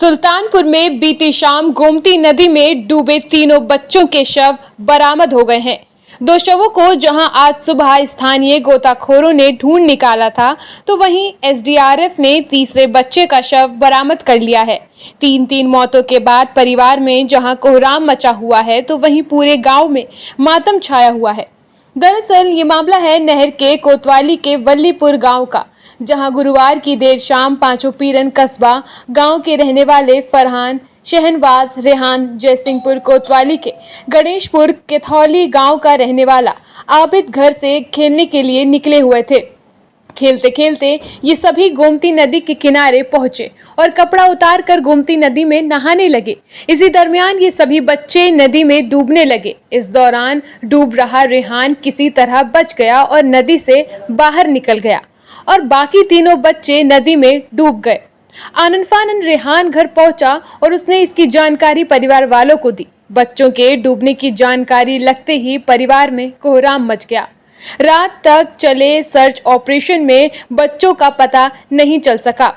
सुल्तानपुर में बीती शाम गोमती नदी में डूबे तीनों बच्चों के शव बरामद हो गए हैं। दो शवों को जहां आज सुबह स्थानीय गोताखोरों ने ढूंढ निकाला था, तो वहीं एसडीआरएफ ने तीसरे बच्चे का शव बरामद कर लिया है। तीन मौतों के बाद परिवार में जहां कोहराम मचा हुआ है, तो वहीं पूरे गांव में मातम छाया हुआ है। दरअसल ये मामला है नहर के कोतवाली के वल्लीपुर गांव का, जहां गुरुवार की देर शाम पांचों पीरन कस्बा गांव के रहने वाले फरहान, शहनवाज, रेहान जयसिंहपुर कोतवाली के गणेशपुर केथौली गांव का रहने वाला आबिद घर से खेलने के लिए निकले हुए थे। खेलते खेलते ये सभी गोमती नदी के किनारे पहुंचे और कपड़ा उतार कर गोमती नदी में नहाने लगे। इसी दरमियान ये सभी बच्चे नदी में डूबने लगे। इस दौरान डूब रहा रेहान किसी तरह बच गया और नदी से बाहर निकल गया और बाकी तीनों बच्चे नदी में डूब गए। आनन फानन रेहान घर पहुंचा और उसने इसकी जानकारी परिवार वालों को दी। बच्चों के डूबने की जानकारी लगते ही परिवार में कोहराम मच गया। रात तक चले सर्च ऑपरेशन में बच्चों का पता नहीं चल सका।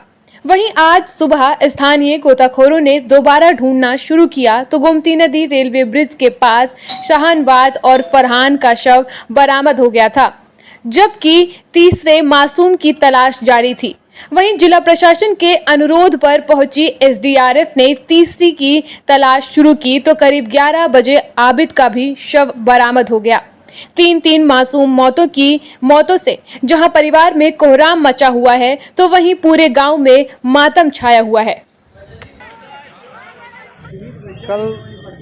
वहीं आज सुबह स्थानीय गोताखोरों ने दोबारा ढूंढना शुरू किया तो गोमती नदी रेलवे ब्रिज के पास शहनवाज और फरहान का शव बरामद हो गया था, जबकि तीसरे मासूम की तलाश जारी थी। वहीं जिला प्रशासन के अनुरोध पर पहुंची एसडीआरएफ ने तीसरी की तलाश शुरू की तो करीब 11 बजे आबिद का भी शव बरामद हो गया। तीन मासूम मौतों से जहां परिवार में कोहराम मचा हुआ है, तो वहीं पूरे गांव में मातम छाया हुआ है। कल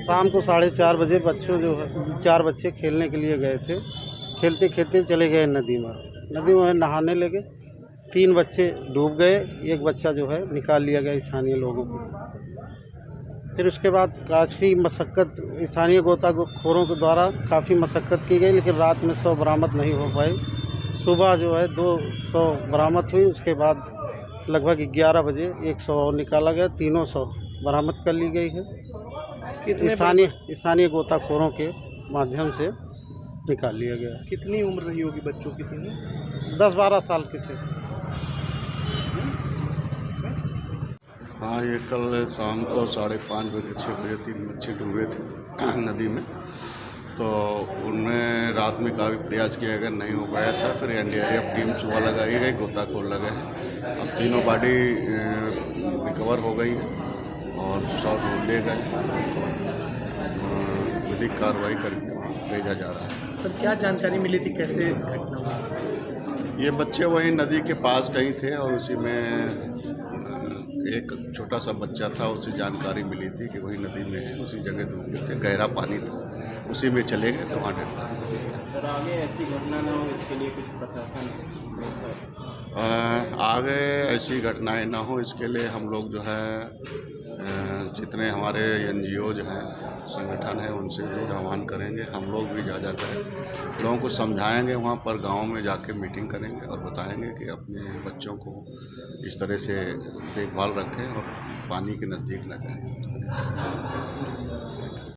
शाम को 4:30 बजे बच्चों जो है 4 बच्चे खेलने के लिए गए थे। खेलते खेलते चले गए नदी में नहाने लगे। 3 बच्चे डूब गए, एक बच्चा जो है निकाल लिया गया स्थानीय लोगों को। फिर उसके बाद काफ़ी मशक्क़त स्थानीय गोताखोरों के द्वारा काफ़ी मशक्क़त की गई, लेकिन रात में 100 बरामद नहीं हो पाई। सुबह जो है 200 बरामद हुई। उसके बाद लगभग 11 बजे 100 और निकाला गया। 300 बरामद कर ली गई है। स्थानीय गोताखोरों के माध्यम से निकाल लिया गया। कितनी उम्र रही होगी बच्चों की? 10-12 साल के थे। हाँ, ये कल शाम को 5:30 बजे 6 बजे 3 बच्चे डूबे थे नदी में। तो उनमें रात में काफ़ी प्रयास किया गया, नहीं हो पाया था। फिर एनडीआरएफ टीम सुबह लगाई गई, गोताखोर लगे हैं। अब तीनों बॉडी रिकवर हो गई है और शव ढूंढ लिए गए। विधिक कार्रवाई करके भेजा जा रहा है। सर, क्या जानकारी मिली थी, कैसे घटना हुई? ये बच्चे वहीं नदी के पास कहीं थे और उसी में एक छोटा सा बच्चा था, उससे जानकारी मिली थी कि वही नदी में है, उसी जगह डूबे थे। गहरा पानी था, उसी में चले गए तो वहाँ सर, आगे ऐसी घटना ना हो इसके लिए कुछ प्रशासन आगे ऐसी घटनाएं ना हो इसके लिए हम लोग जो है जितने हमारे एनजीओ जो हैं, संगठन है, उनसे भी आह्वान करेंगे। हम लोग भी जा कर लोगों को समझाएंगे, वहाँ पर गांव में जाके मीटिंग करेंगे और बताएंगे कि अपने बच्चों को इस तरह से देखभाल रखें और पानी के नज़दीक न जाएं।